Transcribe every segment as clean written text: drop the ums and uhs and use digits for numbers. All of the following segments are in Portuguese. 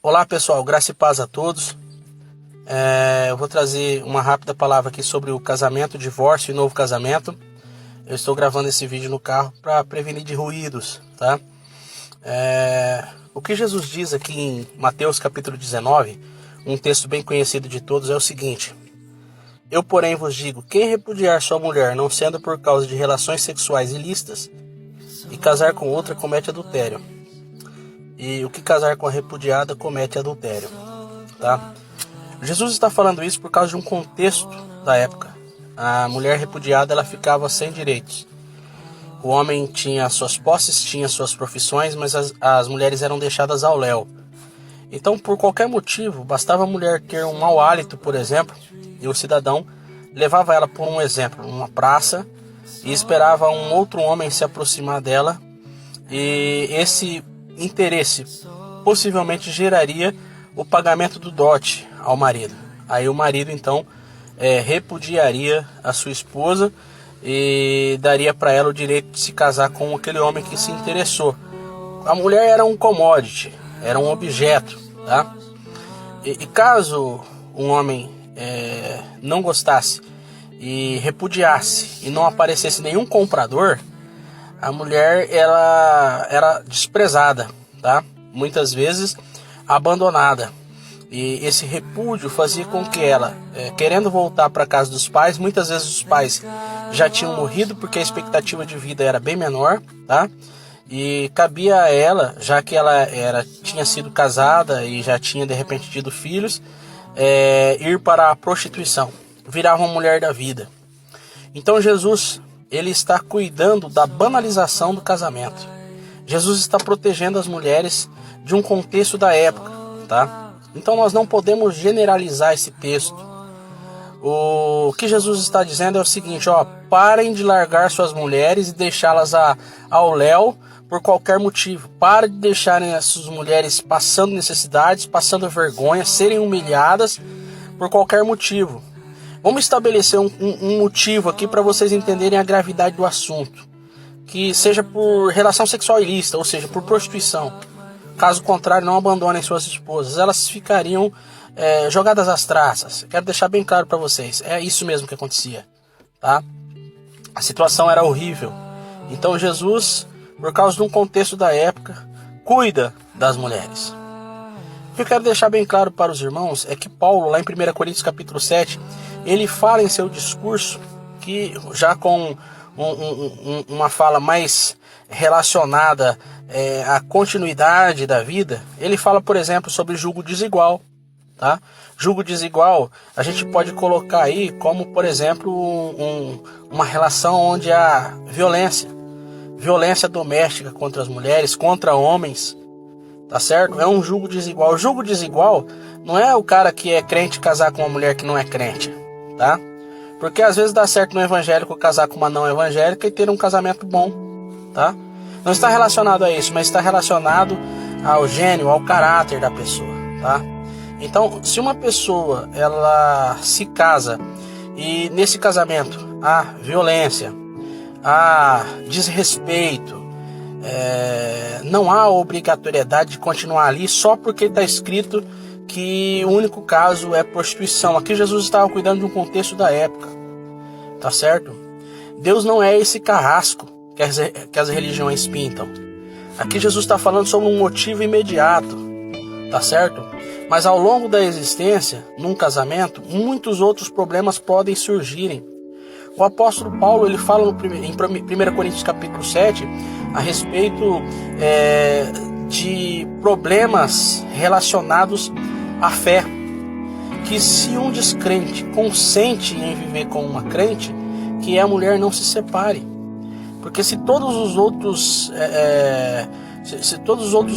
Olá pessoal, graça e paz a todos. Eu vou trazer uma rápida palavra aqui sobre o casamento, divórcio e novo casamento. Eu estou gravando esse vídeo no carro para prevenir de ruídos, tá? O que Jesus diz aqui em Mateus capítulo 19, um texto bem conhecido de todos, é o seguinte: Eu, porém, vos digo, quem repudiar sua mulher, não sendo por causa de relações sexuais ilícitas, e casar com outra, comete adultério. E o que casar com a repudiada comete adultério, tá? Jesus está falando isso por causa de um contexto da época. A mulher repudiada, ela ficava sem direitos. O homem tinha suas posses, tinha suas profissões, mas as mulheres eram deixadas ao léu. Então, por qualquer motivo, bastava a mulher ter um mau hálito, por exemplo, e o cidadão levava ela por um exemplo, numa praça, e esperava um outro homem se aproximar dela, e esse interesse possivelmente geraria o pagamento do dote ao marido. Aí o marido então repudiaria a sua esposa e daria para ela o direito de se casar com aquele homem que se interessou. A mulher era um commodity, era um objeto, tá? E caso um homem não gostasse e repudiasse e não aparecesse nenhum comprador, a mulher ela era desprezada, tá? Muitas vezes abandonada. E esse repúdio fazia com que ela, querendo voltar para a casa dos pais, muitas vezes os pais já tinham morrido porque a expectativa de vida era bem menor, tá? E cabia a ela, já que ela tinha sido casada e já tinha de repente tido filhos, ir para a prostituição, virar uma mulher da vida. Então Jesus, ele está cuidando da banalização do casamento. Jesus está protegendo as mulheres de um contexto da época, tá? Então nós não podemos generalizar esse texto. O que Jesus está dizendo é o seguinte: parem de largar suas mulheres e deixá-las ao léu por qualquer motivo. Parem de deixarem essas mulheres passando necessidades, passando vergonha, serem humilhadas por qualquer motivo. Vamos estabelecer um motivo aqui para vocês entenderem a gravidade do assunto. Que seja por relação sexual ilícita, ou seja, por prostituição. Caso contrário, não abandonem suas esposas. Elas ficariam jogadas às traças. Quero deixar bem claro para vocês. É isso mesmo que acontecia, tá? A situação era horrível. Então Jesus, por causa de um contexto da época, cuida das mulheres. O que eu quero deixar bem claro para os irmãos é que Paulo, lá em 1 Coríntios capítulo 7, ele fala em seu discurso, que já com uma fala mais relacionada à continuidade da vida, ele fala, por exemplo, sobre julgo desigual, tá? Julgo desigual a gente pode colocar aí como, por exemplo, uma relação onde há violência doméstica contra as mulheres, contra homens, tá certo? É um julgo desigual. O julgo desigual não é o cara que é crente casar com uma mulher que não é crente, tá? Porque às vezes dá certo no evangélico casar com uma não evangélica e ter um casamento bom, tá? Não está relacionado a isso, mas está relacionado ao gênio, ao caráter da pessoa, tá? Então, se uma pessoa ela se casa e nesse casamento há violência, há desrespeito, não há obrigatoriedade de continuar ali só porque está escrito que o único caso é prostituição. Aqui Jesus estava cuidando de um contexto da época, tá certo? Deus não é esse carrasco que as religiões pintam. Aqui Jesus está falando sobre um motivo imediato, tá certo? Mas ao longo da existência, num casamento, muitos outros problemas podem surgirem. O apóstolo Paulo, ele fala em 1 Coríntios capítulo 7 a respeito de problemas relacionados à fé, que se um descrente consente em viver com uma crente, que a mulher não se separe, porque se todos os outros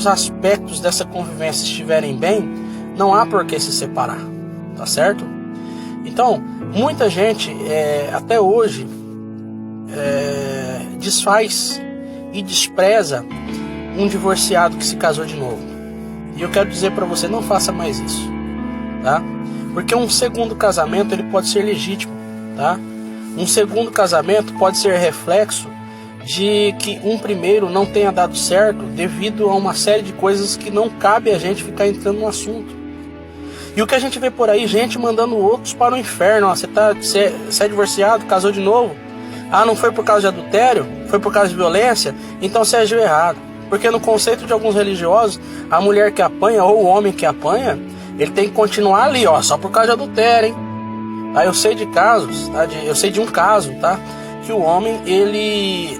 aspectos dessa convivência estiverem bem, não há por que se separar, tá certo? Então, muita gente até hoje desfaz e despreza um divorciado que se casou de novo. E eu quero dizer para você, não faça mais isso, tá? Porque um segundo casamento ele pode ser legítimo, tá? Um segundo casamento pode ser reflexo de que um primeiro não tenha dado certo devido a uma série de coisas que não cabe a gente ficar entrando no assunto. E o que a gente vê por aí, gente mandando outros para o inferno. Ó, você é divorciado, casou de novo. Ah, não foi por causa de adultério? Foi por causa de violência? Então você agiu errado. Porque no conceito de alguns religiosos, a mulher que apanha ou o homem que apanha, ele tem que continuar ali, ó, só por causa de adultério, hein? Tá? Eu sei de casos, tá? Eu sei de um caso, tá? Que o homem, ele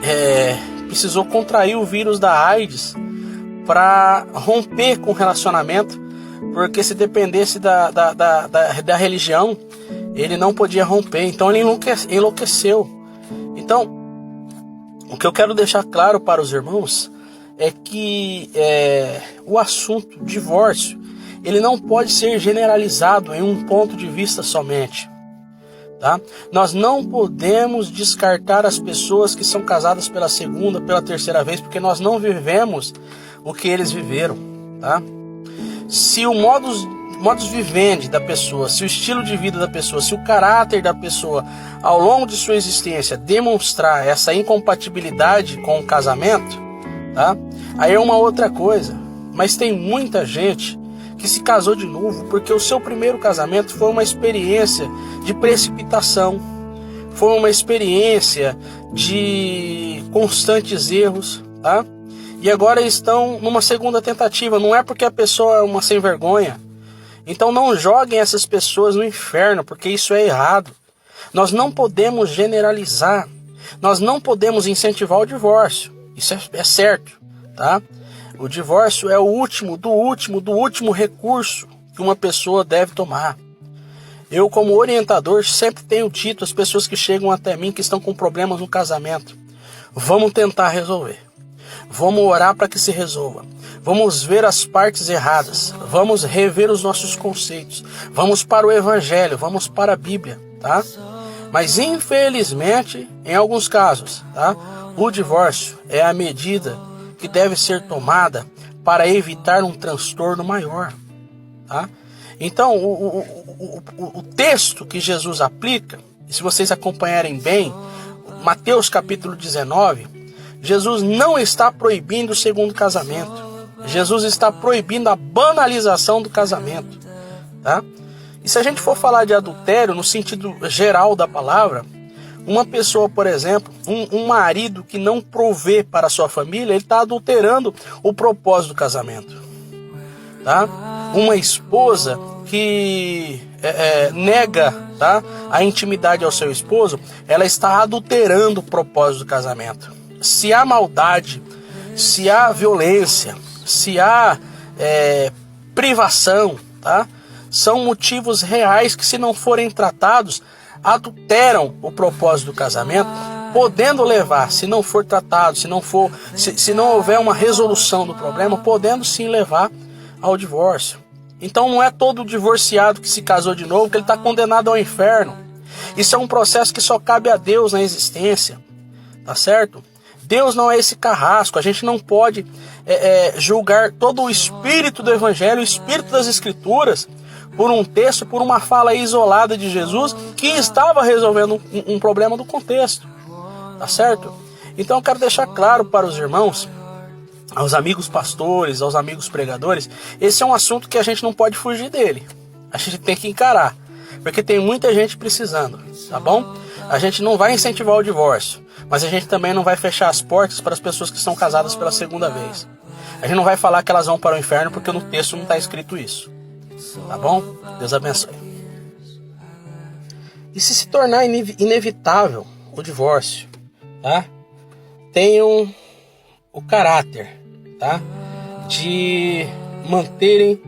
precisou contrair o vírus da AIDS para romper com o relacionamento, porque se dependesse da religião, ele não podia romper, então ele enlouqueceu. Então, o que eu quero deixar claro para os irmãos é que o assunto divórcio, ele não pode ser generalizado em um ponto de vista somente. Tá? Nós não podemos descartar as pessoas que são casadas pela segunda, pela terceira vez, porque nós não vivemos o que eles viveram. Tá? Se o modus vivendi da pessoa, se o estilo de vida da pessoa, se o caráter da pessoa ao longo de sua existência demonstrar essa incompatibilidade com o casamento, tá? Aí é uma outra coisa. Mas tem muita gente que se casou de novo porque o seu primeiro casamento foi uma experiência de precipitação, foi uma experiência de constantes erros, tá? E agora estão numa segunda tentativa. Não é porque a pessoa é uma sem vergonha. Então não joguem essas pessoas no inferno, porque isso é errado. Nós não podemos generalizar. Nós não podemos incentivar o divórcio. Isso é certo, tá? O divórcio é o último recurso que uma pessoa deve tomar. Eu, como orientador, sempre tenho dito às pessoas que chegam até mim que estão com problemas no casamento: vamos tentar resolver. Vamos orar para que se resolva. Vamos ver as partes erradas. Vamos rever os nossos conceitos. Vamos para o Evangelho. Vamos para a Bíblia, tá? Mas infelizmente, em alguns casos, tá? O divórcio é a medida que deve ser tomada para evitar um transtorno maior, tá? Então, o texto que Jesus aplica, e se vocês acompanharem bem, Mateus capítulo 19, Jesus não está proibindo o segundo casamento. Jesus está proibindo a banalização do casamento, tá? E se a gente for falar de adultério no sentido geral da palavra, uma pessoa, por exemplo, um marido que não provê para a sua família, ele está adulterando o propósito do casamento, tá? Uma esposa que nega, tá, a intimidade ao seu esposo, ela está adulterando o propósito do casamento. Se há maldade, se há violência, se há privação, tá? São motivos reais que, se não forem tratados, adulteram o propósito do casamento, podendo levar, se não for tratado, se não houver uma resolução do problema, podendo sim levar ao divórcio. Então não é todo divorciado que se casou de novo que ele está condenado ao inferno. Isso é um processo que só cabe a Deus na existência, tá certo? Deus não é esse carrasco. A gente não pode julgar todo o espírito do Evangelho, o espírito das Escrituras, por um texto, por uma fala isolada de Jesus que estava resolvendo um problema do contexto, tá certo? Então eu quero deixar claro para os irmãos, aos amigos pastores, aos amigos pregadores, esse é um assunto que a gente não pode fugir dele. A gente tem que encarar, porque tem muita gente precisando, tá bom? A gente não vai incentivar o divórcio, mas a gente também não vai fechar as portas para as pessoas que estão casadas pela segunda vez. A gente não vai falar que elas vão para o inferno, porque no texto não está escrito isso. Tá bom? Deus abençoe. E se tornar inevitável o divórcio, tá? Tenham o caráter, tá? De manterem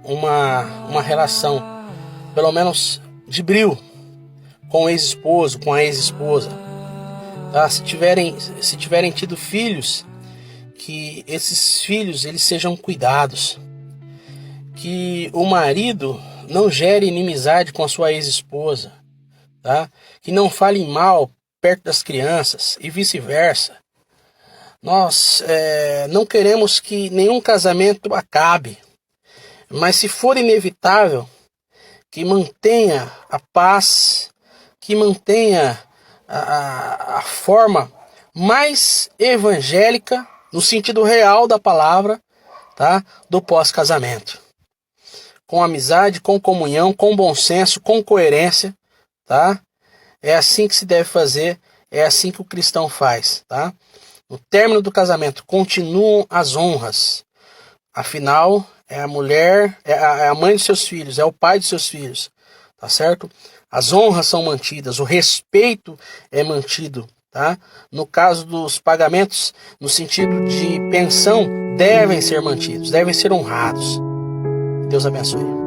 uma relação, pelo menos de brio, com o ex-esposo, com a ex-esposa, tá? Se tiverem tido filhos, que esses filhos eles sejam cuidados, que o marido não gere inimizade com a sua ex-esposa, tá? Que não fale mal perto das crianças e vice-versa. Nós não queremos que nenhum casamento acabe, mas se for inevitável, que mantenha a paz, que mantenha a forma mais evangélica, no sentido real da palavra, tá? Do pós-casamento. Com amizade, com comunhão, com bom senso, com coerência, tá? É assim que se deve fazer, é assim que o cristão faz, tá? No término do casamento, continuam as honras. Afinal, é a mulher, é a mãe dos seus filhos, é o pai dos seus filhos, tá certo? As honras são mantidas, o respeito é mantido, tá? No caso dos pagamentos, no sentido de pensão, devem ser mantidos, devem ser honrados. Deus abençoe.